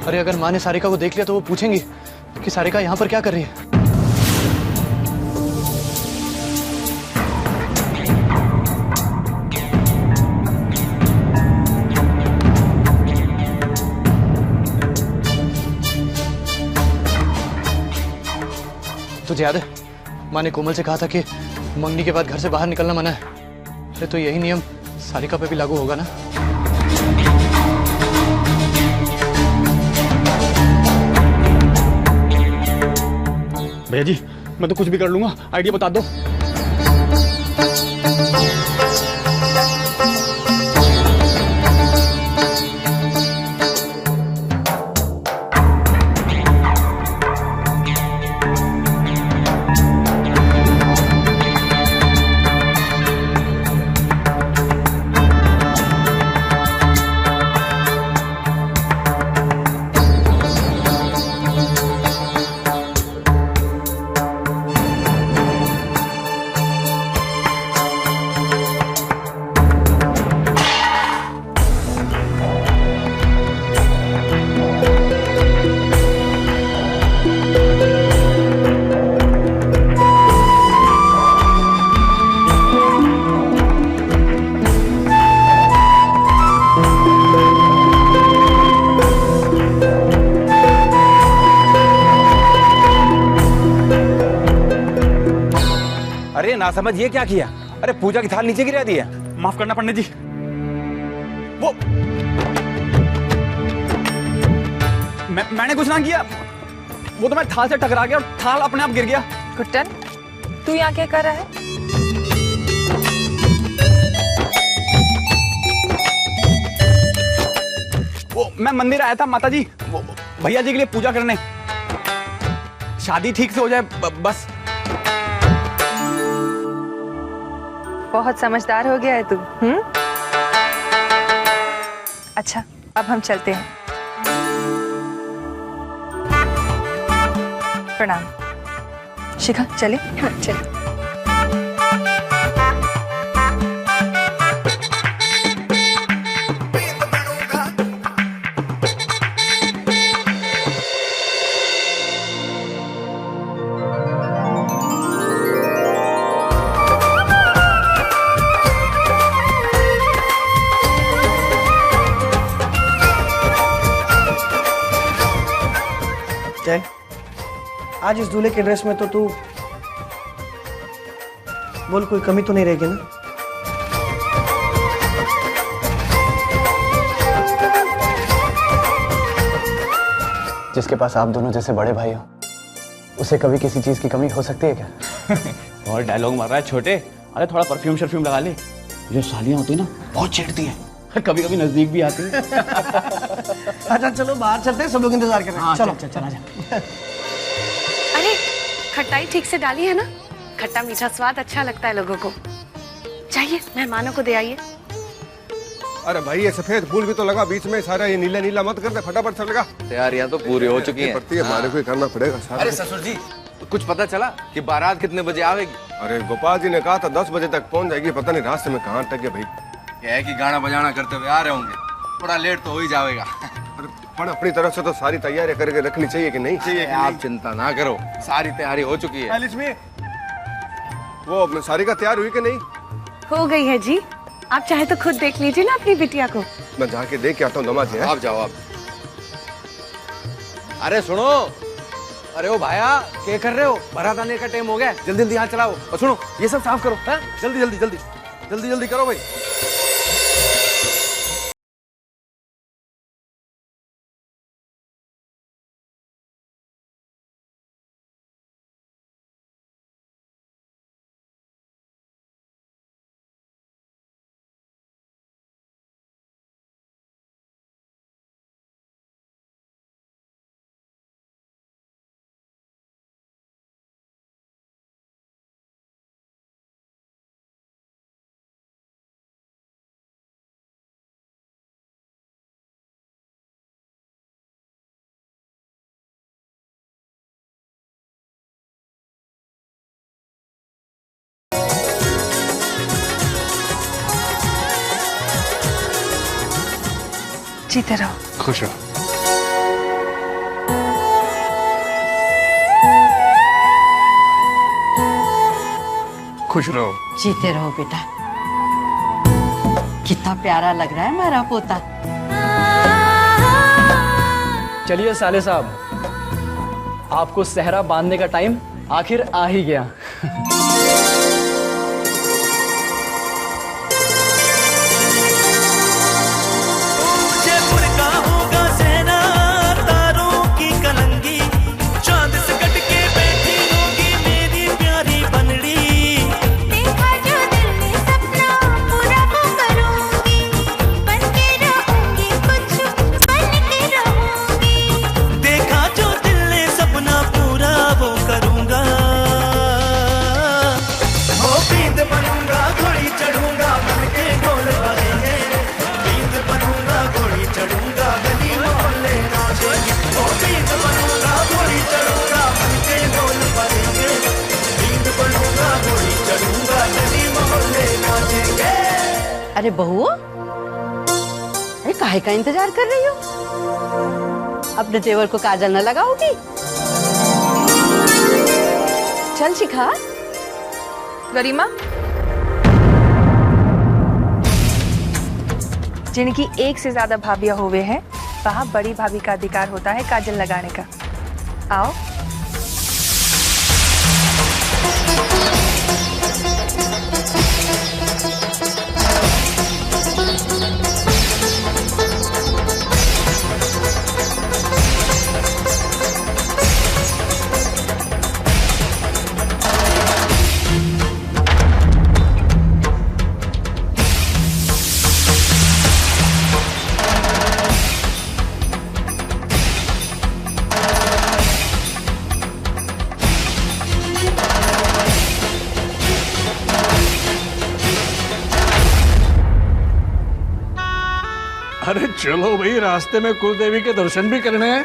अरे अगर माँ ने सारिका को देख लिया तो वो पूछेंगी कि सारिका यहाँ पर क्या कर रही है। तुझे याद है माँ ने कोमल से कहा था कि मंगनी के बाद घर से बाहर निकलना मना है। अरे तो यही नियम सारिका पे भी लागू होगा ना। भैया जी मैं तो कुछ भी कर लूंगा, आइडिया बता दो। अरे ना समझ ये क्या किया? अरे पूजा की थाल नीचे गिरा दी है। माफ करना पंडित जी। वो मैंने कुछ ना किया, वो तो मैं थाल से टकरा गया और थाल अपने आप गिर गया। गुट्टन, तू यहाँ क्या कर रहा है? वो मैं मंदिर आया था माता जी, वो भैया जी के लिए पूजा करने, शादी ठीक से हो जाए बस। बहुत समझदार हो गया है तू। अच्छा अब हम चलते हैं। प्रणाम। शिखा चले। हाँ चले। जय, आज इस दूल्हे के ड्रेस में तो तू बोल कोई कमी तो नहीं रहेगी ना? जिसके पास आप दोनों जैसे बड़े भाई हो उसे कभी किसी चीज की कमी हो सकती है क्या? और डायलॉग मार रहा है छोटे। अरे थोड़ा परफ्यूम शर्फ्यूम लगा ले। जो सालियां होती है ना बहुत चिढ़ती है, कभी कभी नजदीक भी आती है। अच्छा चलो बाहर चलते हैं, सब लोग इंतजार कर रहे हैं। हाँ, चलो चल आजा। अरे खट्टाई ठीक से डाली है ना? खट्टा मीठा स्वाद अच्छा लगता है लोगों को। चाहिए मेहमानों को दे आइए। अरे भाई ये सफेद फूल भी तो लगा बीच में, सारा ये नीला नीला मत कर दे, फटाफट सब लगा। तैयारियां तो पूरी हो चुकी हैं। पड़ती है हमारे को ही करना पड़ेगा सारा। अरे ससुर जी कुछ पता चला कि बारात कितने बजे आवेगी? अरे गोपाल जी ने कहा था 10 बजे तक पहुंच जाएगी, पता नहीं रास्ते में कहाँ अटक गया भाई। क्या है कि गाना बजाना करते हुए आ रहे होंगे, थोड़ा लेट तो हो ही जाएगा। पर अपनी तरफ से तो सारी तैयारी करके रखनी चाहिए कि नहीं चाहिए? आप चिंता ना करो, सारी तैयारी हो चुकी है। वो अपने सारी का तैयार हुई कि नहीं? हो गई है जी। आप चाहे तो खुद देख लीजिए ना अपनी बिटिया को। मैं जाके देख के आता हूँ दमा जी। आप जाओ आप। अरे सुनो, अरे ओ भाया क्या कर रहे हो? बारात आने का टाइम हो गया, जल्दी जल्दी हाथ चलाओ। और सुनो ये सब साफ करो। हाँ जल्दी जल्दी जल्दी जल्दी जल्दी करो भाई। जीते रहो। खुश रहो। खुश रहो। जीते रहो बेटा। कितना प्यारा लग रहा है हमारा पोता। चलिए साले साहब, आपको सहरा बांधने का टाइम आखिर आ ही गया। अरे बहू, अरे काहे का इंतजार कर रही हो? अपने तेवर को काजल न लगाओगी? चल शिखा। गरिमा, जिनकी एक से ज्यादा भाभियां हुए हैं, वहां बड़ी भाभी का अधिकार होता है काजल लगाने का। आओ। अरे चलो भाई, रास्ते में कुलदेवी के दर्शन भी करने हैं।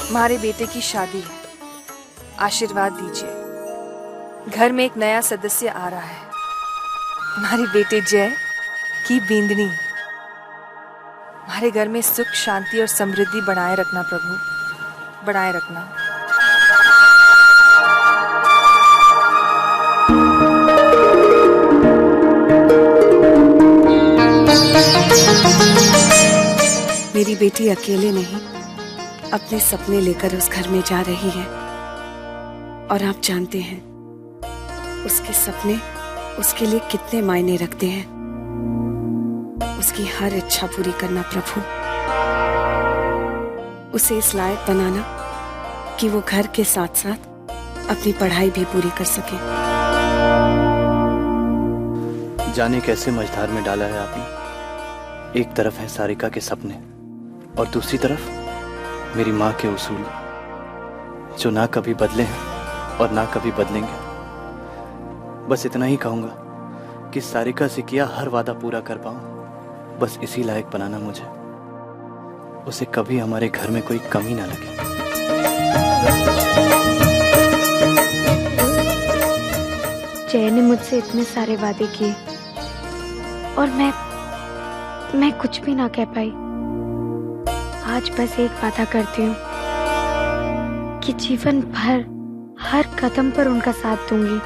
हमारे बेटे की शादी है, आशीर्वाद दीजिए। घर में एक नया सदस्य आ रहा है, हमारे बेटे जय की बींदनी। हमारे घर में सुख, शांति और समृद्धि बनाए रखना प्रभु, बनाए रखना। मेरी बेटी अकेले नहीं, अपने सपने लेकर उस घर में जा रही है। और आप जानते हैं उसके सपने उसके लिए कितने मायने रखते हैं। उसकी हर इच्छा पूरी करना प्रभु, उसे इस लायक बनाना कि वो घर के साथ साथ अपनी पढ़ाई भी पूरी कर सके। जाने कैसे मझधार में डाला है आपने। एक तरफ है सारिका के सपने और दूसरी तरफ मेरी माँ के उसूल, जो ना कभी बदले हैं और ना कभी बदलेंगे। बस इतना ही कहूंगा कि सारिका से किया हर वादा पूरा कर पाऊं, बस इसी लायक बनाना मुझे, उसे कभी हमारे घर में कोई कमी ना लगे। जय ने मुझसे इतने सारे वादे किए और मैं कुछ भी ना कह पाई। आज बस एक वादा करती हूँ कि जीवन भर हर कदम पर उनका साथ दूंगी।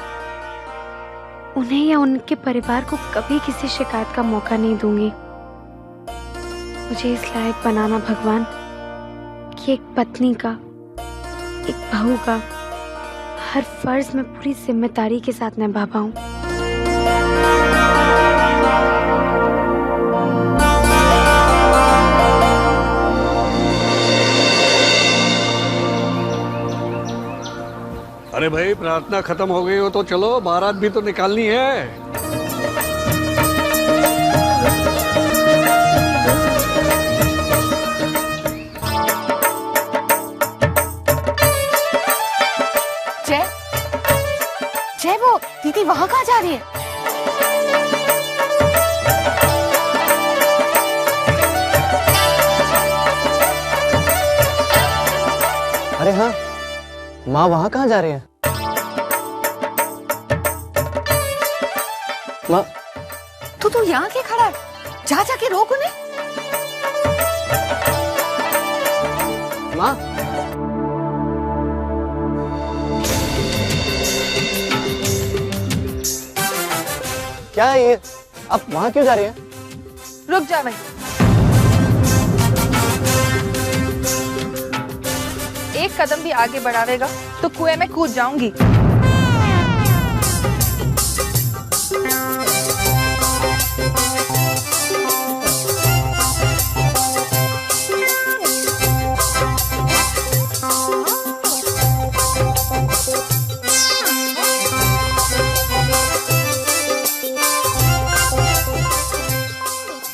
उन्हें या उनके परिवार को कभी किसी शिकायत का मौका नहीं दूंगी। मुझे इस लायक बनाना भगवान कि एक पत्नी का, एक बहू का हर फर्ज में पूरी जिम्मेदारी के साथ निभा पाऊं। अरे भाई, प्रार्थना खत्म हो गई हो तो चलो, बारात भी तो निकालनी है। जय वो दीदी वहां कहाँ जा रही है? अरे हाँ, माँ वहाँ कहाँ जा रही है? माँ तू यहाँ क्या खड़ा है? जा जाके रोक उन्हें। माँ क्या है ये? आप वहाँ क्यों जा रही हैं? रुक जा भाई, एक कदम भी आगे बढ़ावेगा तो कुएं में कूद जाऊंगी।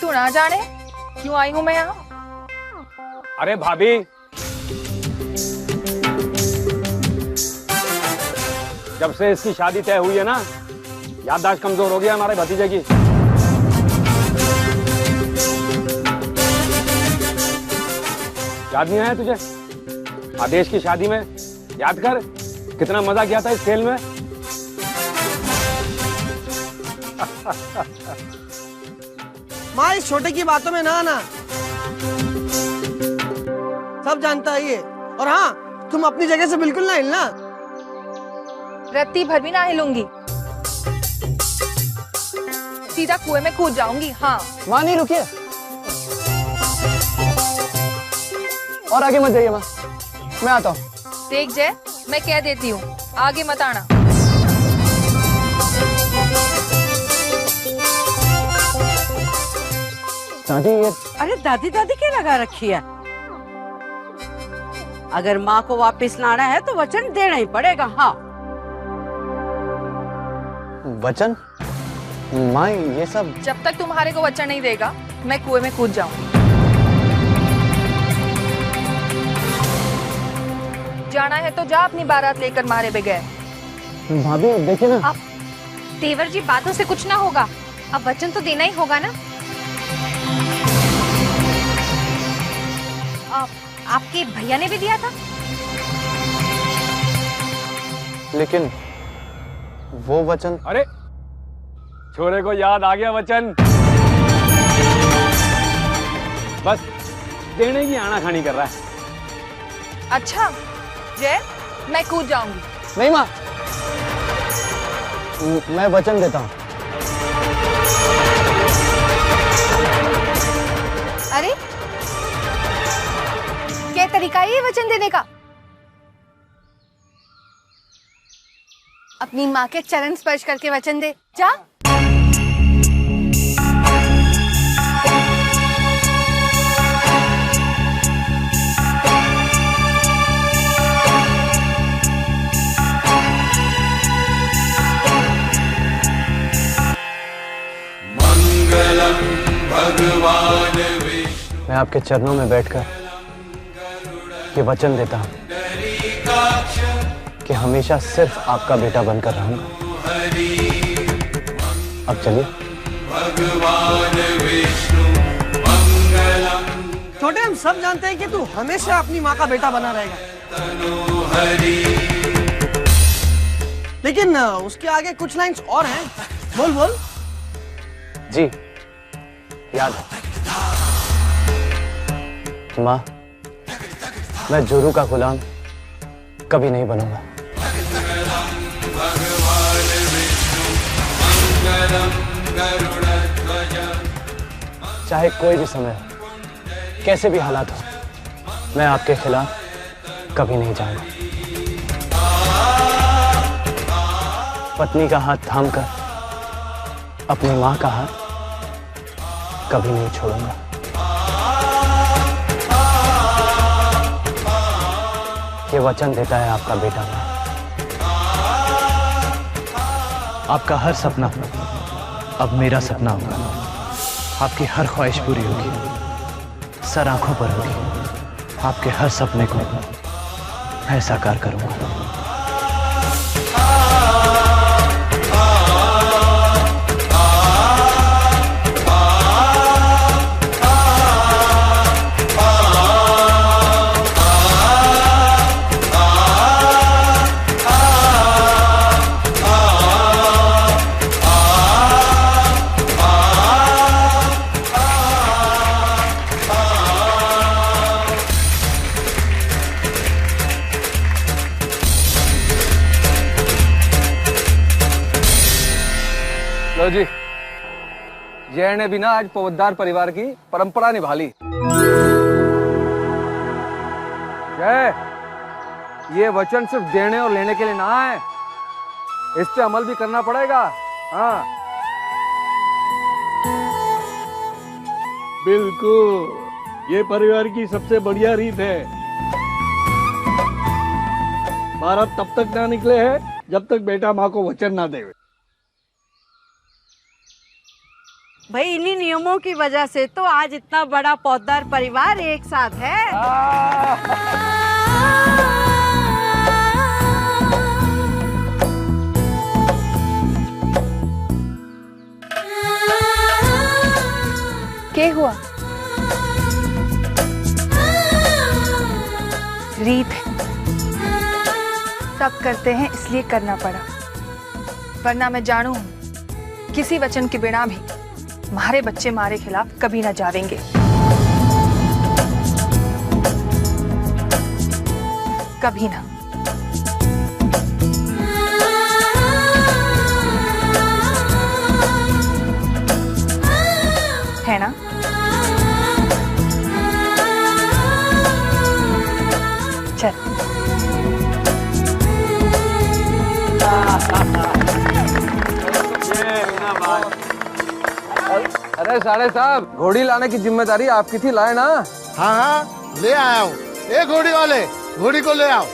तू ना जाने क्यों आई हूं मैं यहाँ। अरे भाभी, जब से इसकी शादी तय हुई है ना, याददाश्त कमजोर हो गया हमारे भतीजे की। याद नहीं आया तुझे? आदेश की शादी में याद कर कितना मजा किया था इस खेल में। माँ इस छोटे की बातों में ना आना, सब जानता है ये। और हाँ, तुम अपनी जगह से बिल्कुल ना हिलना। रत्ती भर भी ना हिलूंगी, सीधा कुएं में कूद जाऊंगी। हाँ माँ नहीं, रुकिए और आगे मत जाइए माँ, मैं आता हूँ। देख जय, मैं कह देती हूँ आगे मत आना। दादी ये अरे दादी दादी क्या लगा रखी है? अगर माँ को वापस लाना है तो वचन देना ही पड़ेगा। हाँ वचन? माँ ये सब जब तक तुम्हारे को वचन नहीं देगा मैं कुएं में कूद जाऊंगी। जाना है तो जा अपनी बारात लेकर मारे बगैर। भाभी देखिए ना। आप देवर जी, बातों से कुछ ना होगा, अब वचन तो देना ही होगा ना। आपके भैया ने भी दिया था। लेकिन वो वचन। अरे छोरे को याद आ गया वचन, बस देने की आना खानी कर रहा है। अच्छा जय, मैं कूद जाऊंगी। नहीं माँ, मैं वचन देता हूँ। अरे क्या तरीका है ये वचन देने का? अपनी माँ के चरण स्पर्श करके वचन दे, जा। मंगलम भगवान विष्णु। मैं आपके चरणों में बैठकर ये वचन देता हूँ कि हमेशा सिर्फ आपका बेटा बनकर रहूंगा। अब चलिए। भगवान विष्णु छोटे हम सब जानते हैं कि तू हमेशा अपनी माँ का बेटा बना रहेगा, लेकिन उसके आगे कुछ लाइंस और हैं। बोल बोल। जी याद है। माँ, मैं जोरू का गुलाम कभी नहीं बनूंगा। चाहे कोई भी समय हो, कैसे भी हालात हो, मैं आपके खिलाफ कभी नहीं जाऊंगा। पत्नी का हाथ थामकर अपनी मां का हाथ कभी नहीं छोड़ूंगा। ये वचन देता है आपका बेटा मैं। आपका हर सपना अब मेरा सपना होगा। आपकी हर ख्वाहिश पूरी होगी, सर आंखों पर होगी। आपके हर सपने को मैं साकार करूंगा। लो जी, जय ने भी ना आज पवद्दार परिवार की परंपरा निभा ली। जय, ये वचन सिर्फ देने और लेने के लिए ना है, इस पे अमल भी करना पड़ेगा। हाँ बिल्कुल, ये परिवार की सबसे बढ़िया रीत है। महाराज तब तक ना निकले हैं जब तक बेटा माँ को वचन ना दे। भाई इन्हीं नियमों की वजह से तो आज इतना बड़ा पौधार परिवार एक साथ है। क्या हुआ? रीत है, सब करते हैं इसलिए करना पड़ा, वरना मैं जानू हूं किसी वचन के बिना भी हमारे बच्चे हमारे खिलाफ कभी ना जावेंगे। कभी ना। है ना? चल। अरे साढ़े साहब, घोड़ी लाने की जिम्मेदारी आपकी थी, लाए ना? हाँ हाँ, ले आया हूँ। ए घोड़ी वाले, घोड़ी को ले आओ।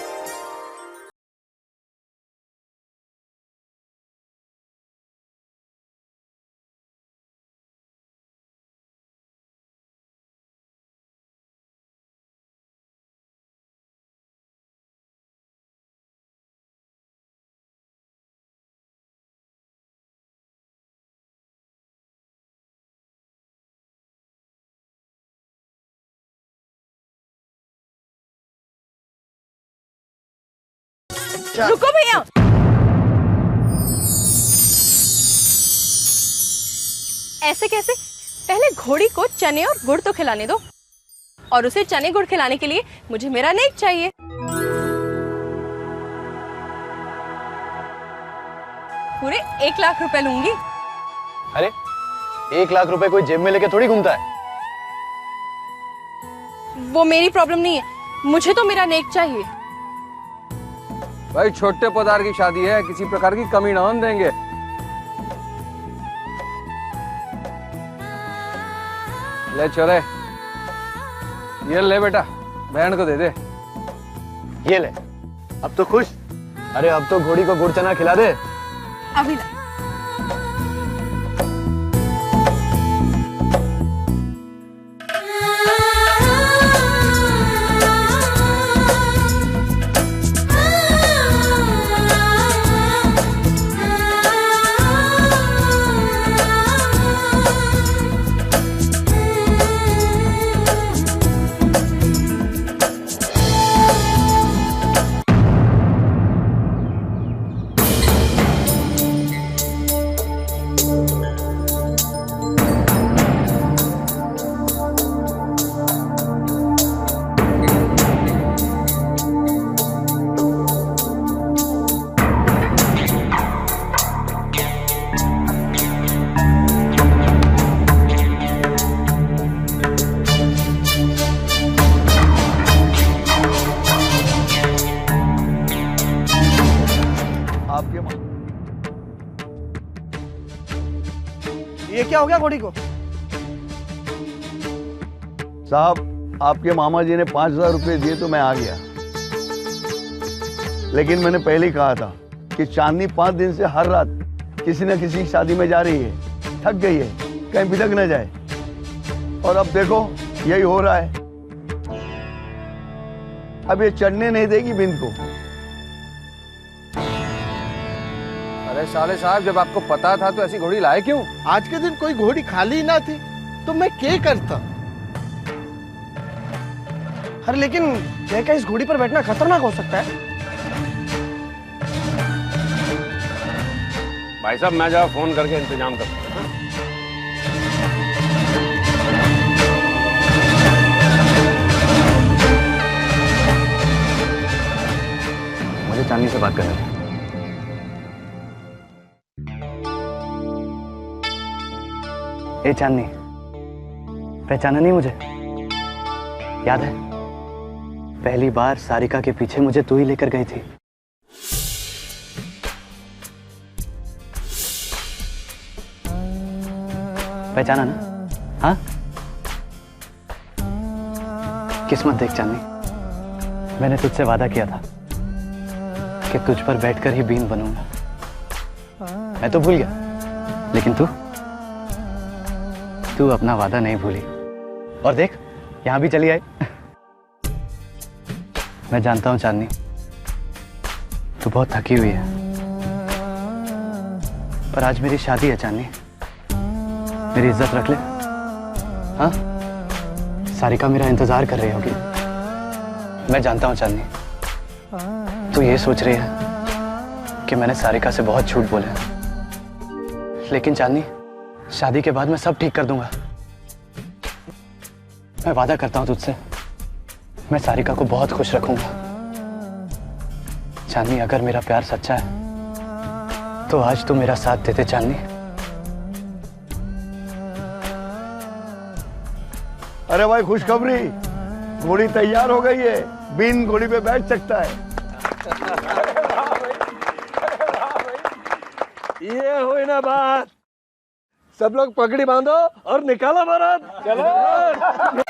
रुको भैया, ऐसे कैसे? पहले घोड़ी को चने और गुड़ तो खिलाने दो, और उसे चने गुड़ खिलाने के लिए मुझे मेरा नेक चाहिए। पूरे 1 लाख रुपए लूंगी। अरे 1 लाख रुपए कोई जेब में लेके थोड़ी घूमता है। वो मेरी प्रॉब्लम नहीं है, मुझे तो मेरा नेक चाहिए। भाई छोटे पौधार की शादी है, किसी प्रकार की कमी ना होने देंगे। ले छोरे, ये ले बेटा, बहन को दे दे। ये ले, अब तो खुश? अरे अब तो घोड़ी को गुड़ चना खिला दे। अभी ला। ये क्या हो गया घोड़ी को? साहब, आपके मामा जी ने 5,000 रुपए दिए तो मैं आ गया, लेकिन मैंने पहले ही कहा था कि चांदनी 5 दिन से हर रात किसी न किसी की शादी में जा रही है, थक गई है, कहीं बिलक न जाए। और अब देखो यही हो रहा है। अब ये चढ़ने नहीं देगी बिंद को। अरे साले साहब, जब आपको पता था तो ऐसी घोड़ी लाए क्यों? आज के दिन कोई घोड़ी खाली ना थी तो मैं क्या करता। अरे लेकिन जय का इस घोड़ी पर बैठना खतरनाक हो सकता है। भाई साहब, मैं जरा फोन करके इंतजाम करता हूँ। मुझे चांदनी से बात करनी है। ए चांदनी, पहचाना नहीं मुझे? याद है पहली बार सारिका के पीछे मुझे तू ही लेकर गई थी। पहचाना ना? हाँ, किस्मत देख चांदनी, मैंने तुझसे वादा किया था कि तुझ पर बैठकर ही बीन बनूंगा। मैं तो भूल गया, लेकिन तू अपना वादा नहीं भूली। और देख, यहां भी चली आई। मैं जानता हूं चांदनी, तू बहुत थकी हुई है, पर आज मेरी शादी है चांदनी, मेरी इज्जत रख ले। हाँ, सारिका मेरा इंतजार कर रही होगी। मैं जानता हूं चांदनी, तू ये सोच रही है कि मैंने सारिका से बहुत झूठ बोले, लेकिन चांदनी, शादी के बाद मैं सब ठीक कर दूंगा। मैं वादा करता हूं तुझसे, मैं सारिका को बहुत खुश रखूंगा। चांदनी, अगर मेरा प्यार सच्चा है तो आज तू मेरा साथ दे दे चांदनी। अरे भाई, खुशखबरी, घोड़ी तैयार हो गई है, बीन घोड़ी पे बैठ सकता है। ये हुई ना बात। सब लोग पगड़ी बांधो और निकालो बारात। चलो।